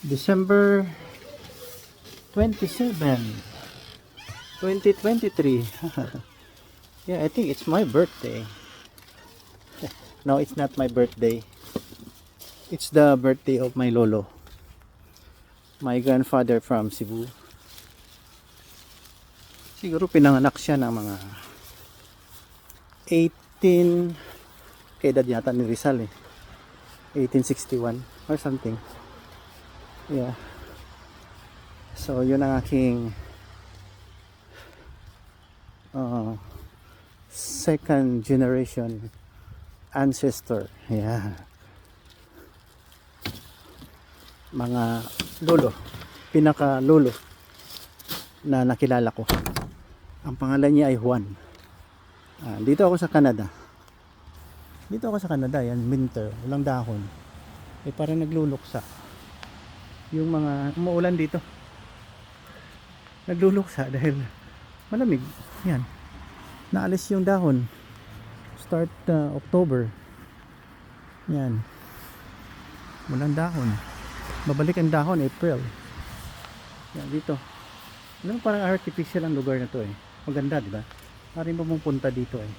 December 27, 2023. Yeah, I think it's my birthday. No, it's not my birthday. It's the birthday of my lolo, my grandfather from Cebu. Siguro pinanganak siya ng mga 18, kay edad yata ni Rizal eh, 1861 or something. Yeah. So yun ang aking second generation ancestor. Yeah. Mga lolo, pinaka lolo na nakilala ko. Ang pangalan niya ay Juan. Dito ako sa Canada. Yan winter, walang dahon. Eh parang nagluluksa. Yung mga umuulan dito. Nagluluksa dahil malamig. Yan. Naalis yung dahon. Start October. Yan. Walang dahon. Babalik ang dahon April. Yan dito. Ano, parang artificial ang lugar na to eh. Maganda, di ba? Maraming pumupunta dito eh.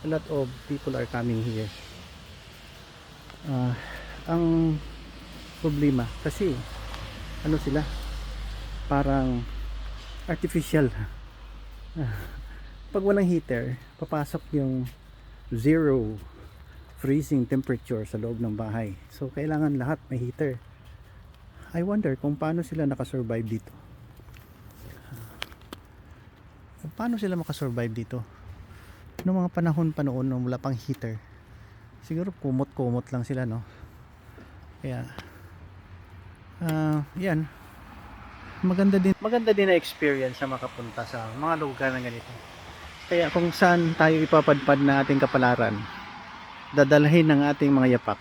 A lot of people are coming here. Ang problema kasi ano sila? Parang artificial. Pag walang heater, papasok yung zero freezing temperature sa loob ng bahay. So kailangan lahat may heater. I wonder kung paano sila nakasurvive dito. Kung paano sila makasurvive dito noong mga panahon pa noon nung wala pang heater. Siguro kumot-kumot lang sila, no? Kaya yan, maganda din na experience na makapunta sa mga lugar na ganito. Kaya kung saan tayo ipapadpad na ating kapalaran, dadalhin ng ating mga yapak,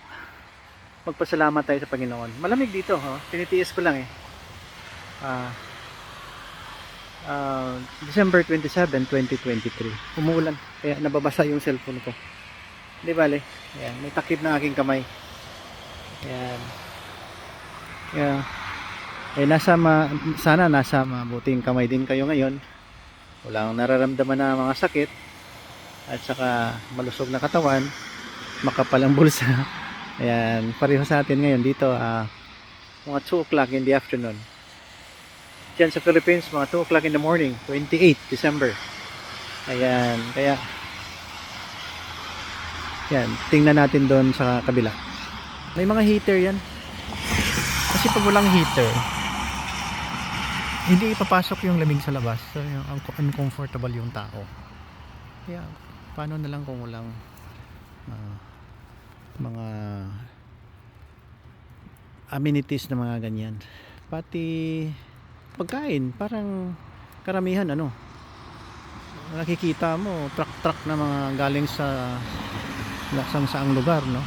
magpasalamat tayo sa Panginoon. Malamig dito, tinitiis ko lang eh. December 27, 2023. Umuulan, kaya nababasa yung cellphone ko. Di bale, ayan, may takip na aking kamay. Ayan. Yeah. Eh sana nasa mabuting kamay din kayo ngayon. Walang nararamdaman na mga sakit at saka malusog na katawan, makapal ang bulsa. Ayan, pareho sa atin ngayon dito mga 2 o'clock in the afternoon. Diyan sa Philippines mga 2 o'clock in the morning, 28 December. Ayan, kaya yan, tingnan natin doon sa kabila. May mga heater yan. Kasi pag walang heater, hindi ipapasok yung lamig sa labas. So uncomfortable yung tao. Kaya paano na lang kung walang mga amenities na mga ganyan. Pati pagkain, parang karamihan nakikita mo truck na mga galing sa saang lugar, no?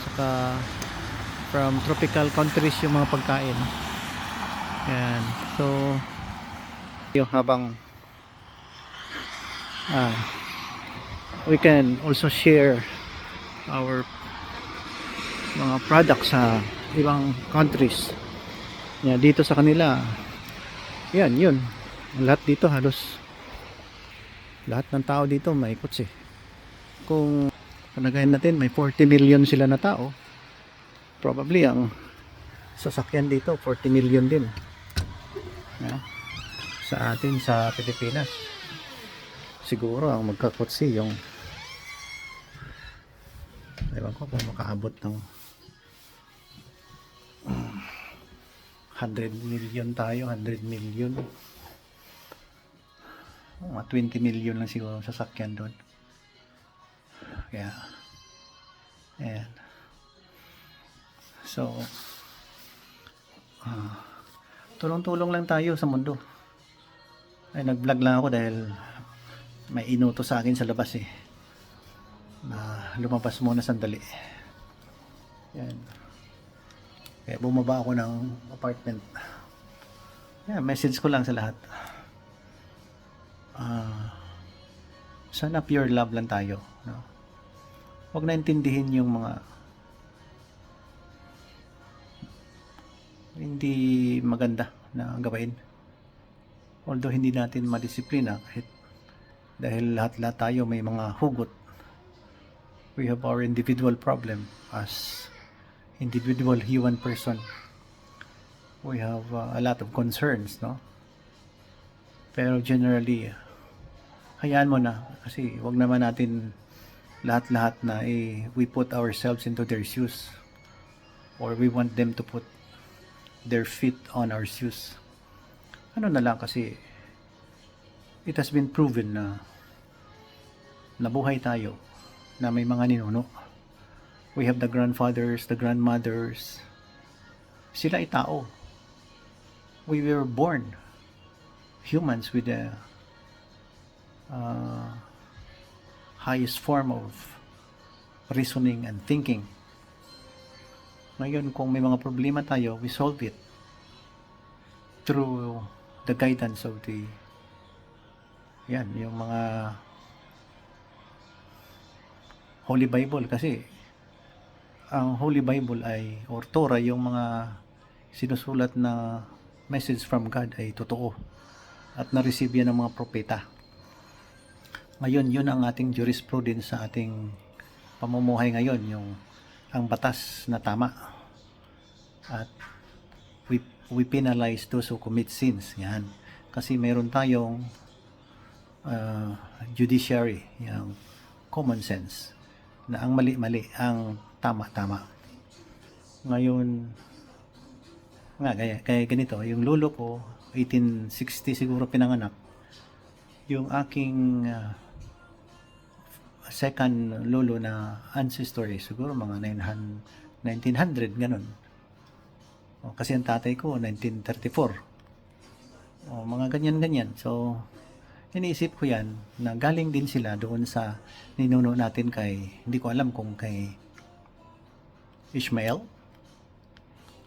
Saka from tropical countries yung mga pagkain. Yan. So yung habang we can also share our mga products sa ibang countries. Yan, dito sa kanila. Yan, yun. Lahat dito halos lahat ng tao dito maikot eh. Kung panagayin natin may 40 million sila na tao, probably ang sasakyan dito 40 million din. Yeah. Sa atin sa Pilipinas siguro ang magkakotse yung ewan ko kung makaabot ng 100 million tayo, 100 million, mga 20 million lang siguro sasakyan doon. Kaya ayan. So tulong-tulong lang tayo sa mundo. Ay, nag-vlog lang ako dahil may inuto sa akin sa labas eh, na lumabas muna sandali. Yan. Kaya bumaba ako ng apartment. Yeah, message ko lang sa lahat. Sana pure love lang tayo, no? Huwag na intindihin yung mga hindi maganda na gawain. Although hindi natin madisiplina kahit dahil lahat-lahat tayo may mga hugot. We have our individual problem as individual human person. We have a lot of concerns, no? Pero generally, hayaan mo na kasi wag naman natin lahat-lahat na we put ourselves into their shoes or we want them to put their feet on our shoes. Ano na lang kasi it has been proven na nabuhay tayo na may mga ninuno. We have the grandfathers, the grandmothers. Sila ay tao. We were born humans with the highest form of reasoning and thinking. Ngayon, kung may mga problema tayo, we solve it through the guidance of yung mga Holy Bible. Kasi ang Holy Bible or Torah, yung mga sinusulat na message from God ay totoo at na-receive yan ng mga propeta. Ngayon, yun ang ating jurisprudence sa ating pamumuhay ngayon, ang batas na tama. At we penalize those who commit sins. Yan. Kasi meron tayong judiciary, yung common sense, na ang mali-mali, ang tama-tama. Ngayon, kaya ganito, yung lolo ko, 1860 siguro pinanganak. Yung aking second lolo na ancestor siguro mga 1900, ganun. Kasi ang tatay ko, 1934. Mga ganyan-ganyan. So, iniisip ko yan, na galing din sila doon sa ninuno natin hindi ko alam kung kay Ishmael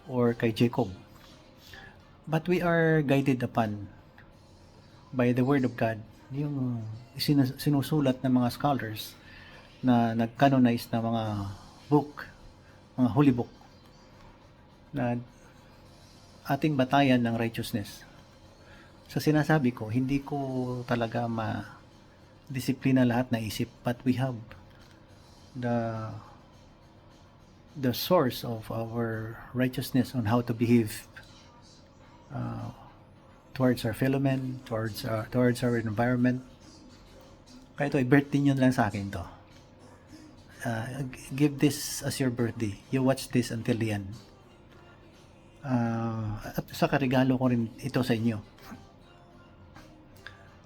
or kay Jacob. But we are guided upon by the Word of God, yung sinusulat ng mga scholars na nag-canonize na mga book, mga holy book, na ating batayan ng righteousness. Sa sinasabi ko, hindi ko talaga ma-disiplina lahat na isip, but we have the source of our righteousness on how to behave towards our fellow men, towards our environment. Kaya ito, i-birthday nyo lang sa akin to. Give this as your birthday. You watch this until the end. At sa karigalo ko rin ito sa inyo.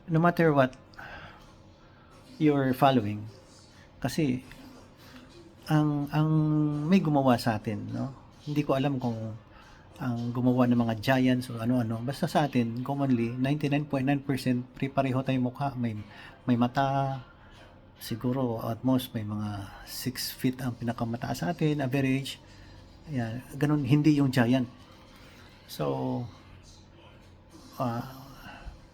No matter what you're following, kasi ang may gumawa sa atin, no? Hindi ko alam kung ang gumawa ng mga giants o ano-ano. Basta sa atin, commonly, 99.9% pareho tayong mukha. May mata, siguro at most may mga 6 feet ang pinakamataas sa atin, average. Yan, ganun, hindi yung giant. So,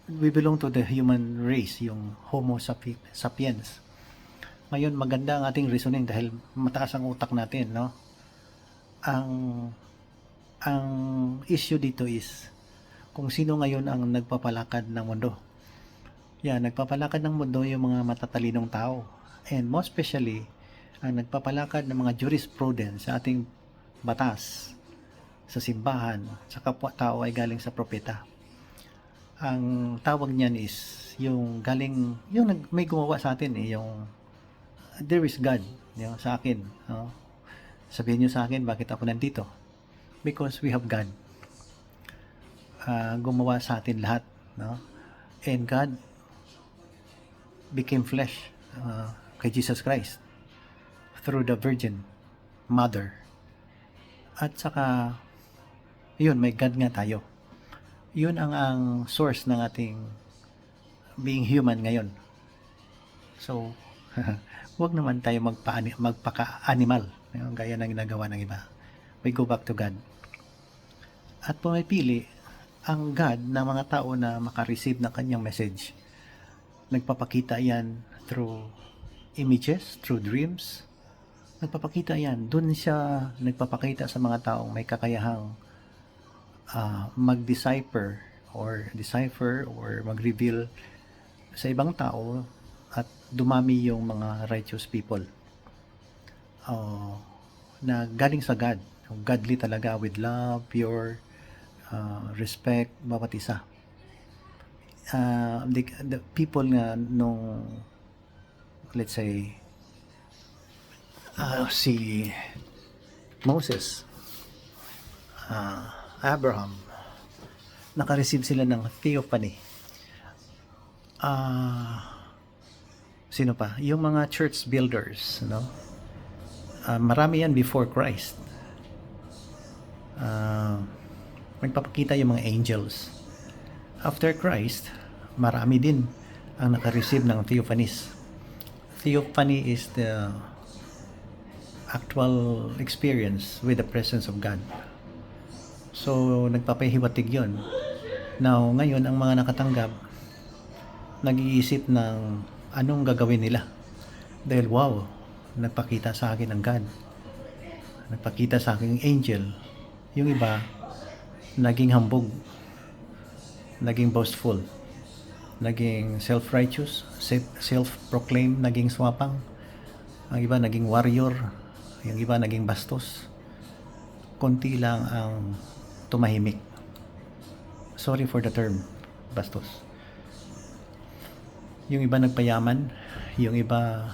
we belong to the human race, yung Homo sapiens. Ngayon, maganda ang ating reasoning dahil mataas ang utak natin, no? Ang issue dito is kung sino ngayon ang nagpapalakad ng mundo. Yan, nagpapalakad ng mundo yung mga matatalinong tao. And most especially, ang nagpapalakad ng mga jurisprudence sa ating batas, sa simbahan, sa kapwa-tao ay galing sa propeta. Ang tawag niyan is yung may gumawa sa atin yung there is God, sa akin. No? Sabihin niyo sa akin, bakit ako nandito? Because we have God. Gumawa sa atin lahat, no? And God became flesh kay Jesus Christ through the Virgin Mother. At saka yun, may God nga tayo. Yun ang source ng ating being human ngayon. So, huwag naman tayo magpaka-animal, gaya ng ginagawa ng iba. We go back to God. At pumipili ang God na mga tao na makareceive ng kanyang message. Nagpapakita yan through images, through dreams. Nagpapakita yan. Doon siya nagpapakita sa mga taong may kakayahang decipher or mag-reveal sa ibang tao at dumami yung mga righteous people na galing sa God. Godly talaga, with love, pure, respect, bawat isa. The people nga nung, let's say, si Moses, Abraham, naka-receive sila ng theophany. Sino pa? Yung mga church builders, no? Marami yan before Christ. Nagpapakita yung mga angels. After Christ, marami din ang naka-receive ng theophanies. Theophany is the actual experience with the presence of God. So, nagpapahiwatig yun. Now, ngayon, ang mga nakatanggap, nag-iisip ng anong gagawin nila. Dahil, wow, nagpakita sa akin ang God. Nagpakita sa akin ang angel. Yung iba, naging hambog, naging boastful, naging self-righteous, self-proclaimed, naging swapang. Ang iba, naging warrior. Yung iba, naging bastos. Konti lang ang tumahimik. Sorry for the term, bastos. Yung iba nagpayaman, yung iba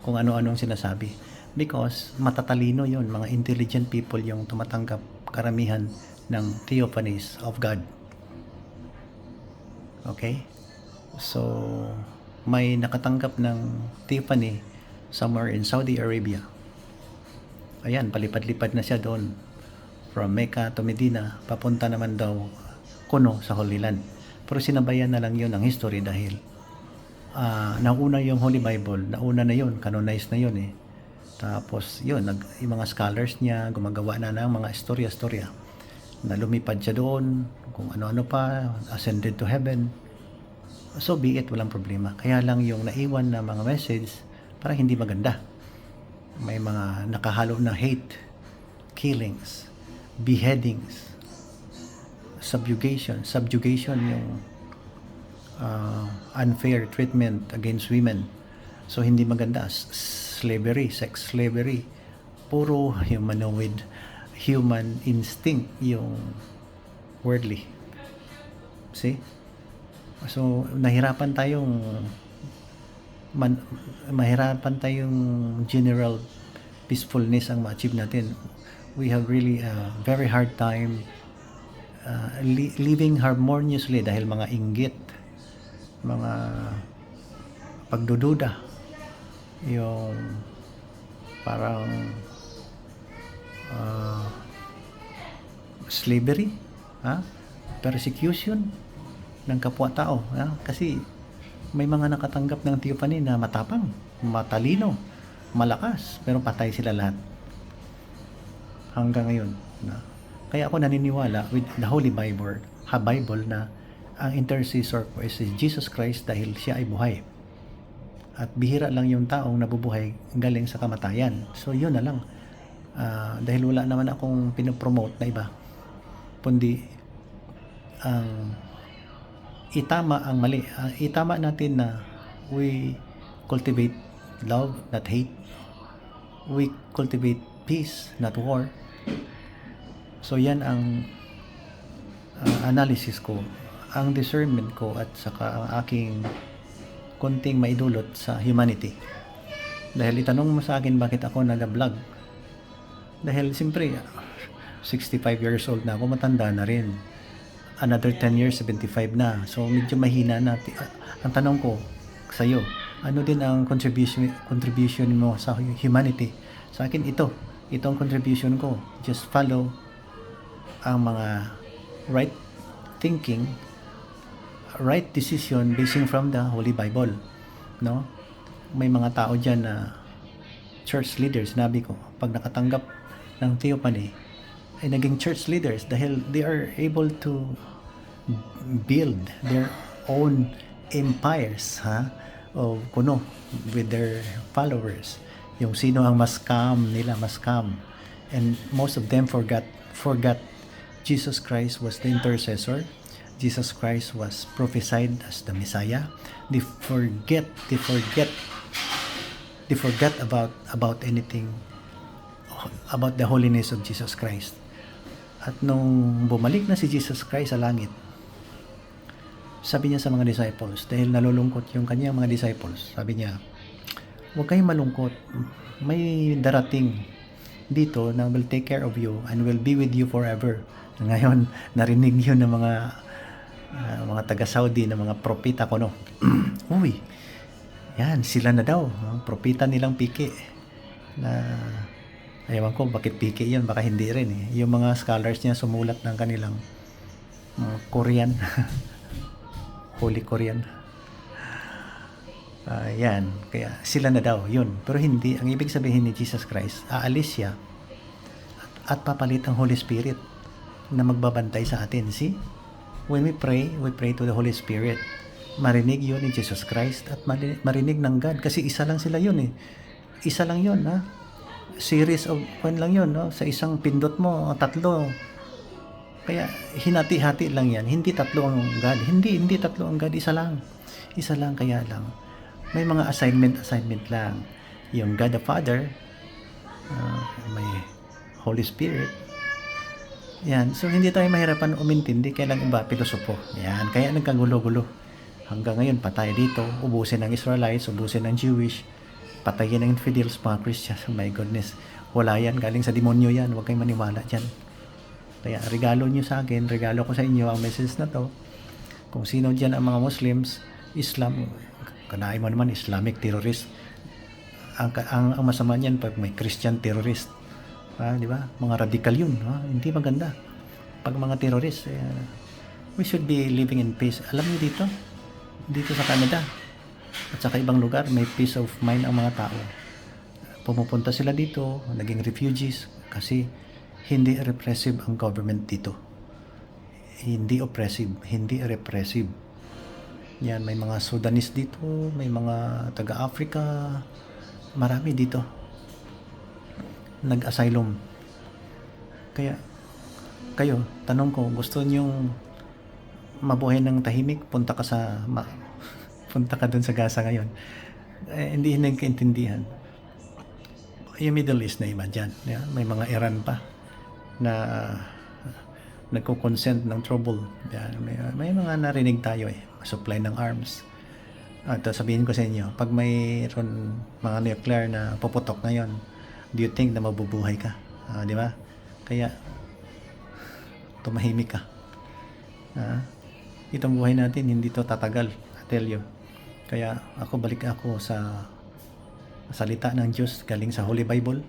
kung ano-anong sinasabi. Because matatalino yun, mga intelligent people yung tumatanggap karamihan ng theophanies of God. Okay? So, may nakatanggap ng theophany somewhere in Saudi Arabia. Ayan, palipad-lipad na siya doon. From Mecca to Medina, papunta naman daw kuno sa Holy Land. Pero sinabayan na lang yun ang history dahil nauna yung Holy Bible, nauna na yun, canonized na yun eh. Tapos yun, yung mga scholars niya, gumagawa na ng mga istorya-istorya na lumipad siya doon, kung ano-ano pa, ascended to heaven. So be it, walang problema. Kaya lang yung naiwan na mga message, parang hindi maganda. May mga nakahalo na hate, killings, beheadings, subjugation yung unfair treatment against women. So hindi maganda. Slavery, sex slavery, puro humanoid, human instinct yung worldly. See? So mahirapan tayong general peacefulness ang ma-achieve natin. We have really a very hard time living harmoniously dahil mga inggit, mga pagdududa, yung parang slavery, persecution ng kapwa-tao. Kasi may mga nakatanggap ng theophany na matapang, matalino, malakas, pero patay sila lahat. Hanggang ngayon. Kaya ako naniniwala with the Holy Bible na ang intercessor ko is Jesus Christ dahil siya ay buhay. At bihira lang yung taong nabubuhay galing sa kamatayan. So yun na lang. Dahil wala naman akong pinopromote na iba. Kundi itama ang mali. Itama natin na we cultivate love, not hate. We cultivate peace, not war. So yan ang analysis ko, ang discernment ko, at saka ang aking konting maidulot sa humanity. Dahil itanong mo sa akin bakit ako nag-vlog. Dahil siyempre 65 years old na ako, matanda na rin. Another 10 years, 75 na. So medyo mahina na. Ang tanong ko sa iyo, ano din ang contribution mo sa humanity? Sa akin itong contribution ko. Just follow ang mga right thinking, right decision basing from the Holy Bible. No? May mga tao dyan na church leaders, sinabi ko, pag nakatanggap ng theophany, ay naging church leaders dahil they are able to build their own empires of kuno with their followers. Yung sino ang mas calm nila, mas calm. And most of them forgot Jesus Christ was the intercessor. Jesus Christ was prophesied as the Messiah. They forget about anything about the holiness of Jesus Christ. At nung bumalik na si Jesus Christ sa langit, sabi niya sa mga disciples, dahil nalulungkot yung kanyang mga disciples, sabi niya, huwag kayong malungkot. May darating dito na will take care of you and will be with you forever. Ngayon, narinig yun ng mga taga-Saudi, ng mga propita ko, no? Uy, yan, sila na daw. Propita nilang piki. Na, ayaw ko, bakit piki yun? Baka hindi rin eh. Yung mga scholars niya sumulat ng kanilang Korean. Holy Korean. Yan, kaya sila na daw, yun. Pero hindi, ang ibig sabihin ni Jesus Christ, aalis siya at papalit ang Holy Spirit na magbabantay sa atin. See? When we pray to the Holy Spirit. Marinig yun ni Jesus Christ at marinig ng God. Kasi isa lang sila yun eh. Isa lang yun, ha? Series of one lang yun, no? Sa isang pindot mo, tatlo. Kaya hinati-hati lang yan. Hindi tatlo ang God. Hindi tatlo ang God. Isa lang. Isa lang, kaya lang. May mga assignment lang. Yung God the Father, may Holy Spirit. Yan. So, hindi tayo mahirapan umintindi. Kailan iba, pilosopo. Yan. Kaya nagkagulo-gulo. Hanggang ngayon, patay dito. Ubusin ng Israelites, ubusin ng Jewish. Patayin ng infidels, mga Christians. Oh my goodness. Wala yan. Galing sa demonyo yan. Huwag kayong maniwala dyan. Kaya regalo nyo sa akin, regalo ko sa inyo ang message na to. Kung sino dyan ang mga Muslims, Islam, kanain mo naman, Islamic terrorist. Ang masama niyan pag may Christian terrorist. Di ba? Mga radical yun. Hindi maganda. Pag mga terrorist, we should be living in peace. Alam niyo dito sa Canada, at saka ibang lugar, may peace of mind ang mga tao. Pumupunta sila dito, naging refugees, kasi hindi repressive ang government dito. Hindi oppressive, hindi repressive. Yan, may mga Sudanese dito, may mga taga-Africa, marami dito. Nag-asylum. Kaya, kayo, tanong ko, gusto niyong mabuhay ng tahimik? Punta ka dun sa Gaza ngayon. Hindi nagkaintindihan. Yung Middle East na iba dyan. Yeah? May mga Iran pa na nagko-consent ng trouble. Yan. May mga narinig tayo supply ng arms. At sabihin ko sa inyo, pag mayroon mga nuclear na puputok ngayon, do you think na mabubuhay ka? Di ba? Kaya tumahimik ka. Itong buhay natin hindi to tatagal, I tell you. Kaya balik ako sa salita ng Diyos galing sa Holy Bible.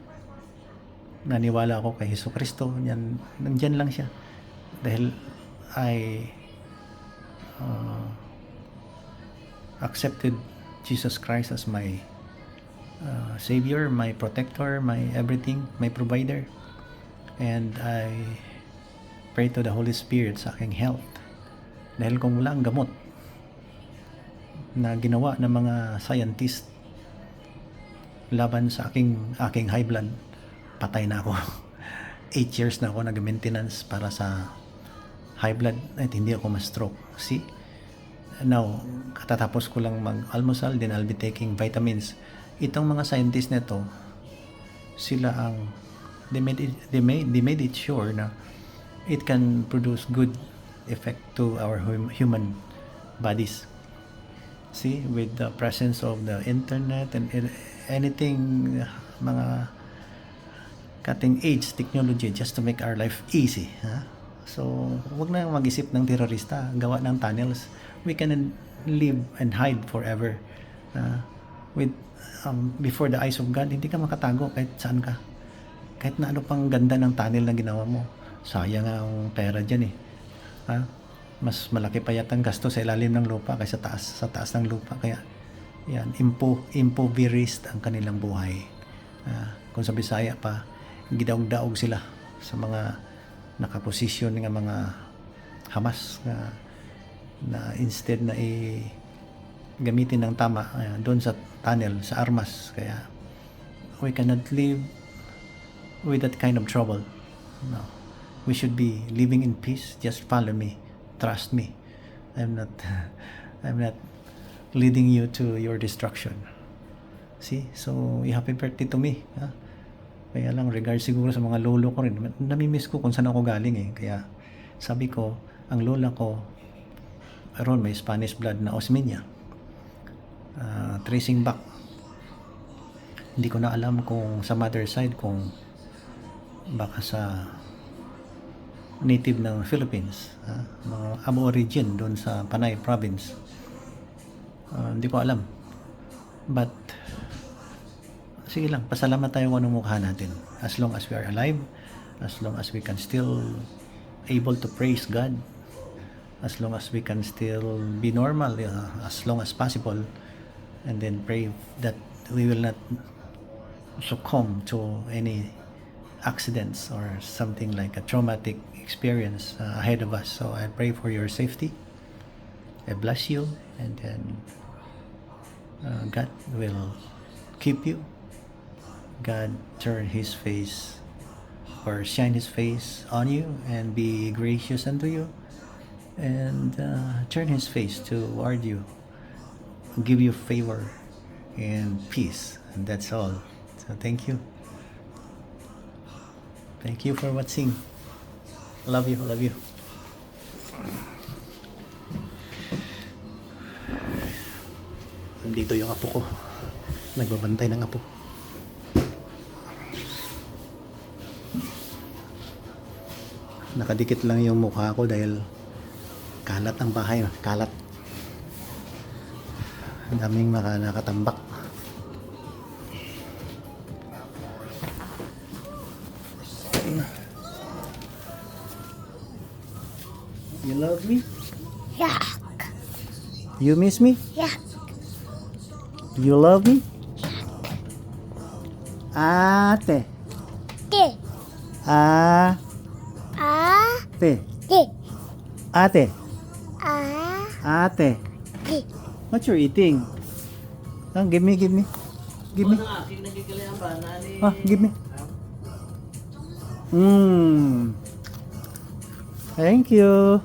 Naniwala ako kay Hesus Kristo. Nandyan lang siya. Dahil I accepted Jesus Christ as my Savior, my protector, my everything, my provider. And I pray to the Holy Spirit sa aking health. Dahil kung wala ang gamot na ginawa ng mga scientist laban sa aking high blood, patay na ako. 8 years na ako nag-maintenance para sa high blood at hindi ako ma-stroke. See? Now, katatapos ko lang mag-almusal, then I'll be taking vitamins. Itong mga scientists na to, sila ang they made it sure na it can produce good effect to our human bodies. See, with the presence of the internet and anything, mga cutting edge technology just to make our life easy. So, wag na mag-isip ng terorista, gawa ng tunnels. We can live and hide forever. With before the eyes of God, hindi ka makatago kahit saan ka. Kahit na ano pang ganda ng tunnel na ginawa mo. Sayang ang pera dyan eh. Mas malaki pa yata ang gasto sa ilalim ng lupa kaysa sa taas ng lupa. Kaya, yan, impoverished ang kanilang buhay. Kung sa Bisaya pa, gidaog-daog sila sa mga nakaposisyon ng mga Hamas na instead na gamitin ng tama doon sa tunnel, sa armas. Kaya we cannot live with that kind of trouble. No. we should be living in peace. Just follow me. Trust me. I'm not I'm not leading you to your destruction. See? So, happy birthday to me. Ha? Kaya lang, regard siguro sa mga lolo ko rin. Namimiss ko kung saan ako galing eh. Kaya, sabi ko, ang lola ko, aron may Spanish blood na Osmeña. Tracing back. Hindi ko na alam kung sa mother side, kung baka sa native ng Philippines. Mga Aborigine doon sa Panay province. Hindi ko alam. But, sige lang, pasalamat tayo kung anong mukha natin. As long as we are alive, as long as we can still able to praise God, as long as we can still be normal, as long as possible, and then pray that we will not succumb to any accidents or something like a traumatic experience ahead of us. So I pray for your safety. I bless you, and then God will keep you. God turn His face or shine His face on you and be gracious unto you, and turn His face toward you, give you favor and peace, and that's all. So thank you for watching. Love you. Nandito yung apo ko, nagbabantay ng apo. Nakadikit lang yung mukha ko dahil kalat ang bahay. Kalat. Ang daming nakatambak. You love me? Yeah. You miss me? Yeah. You love me? Ate. Te. Ate. Te. Ate. Ate. Te. What you're eating? Give me. Give me. Give me. Thank you.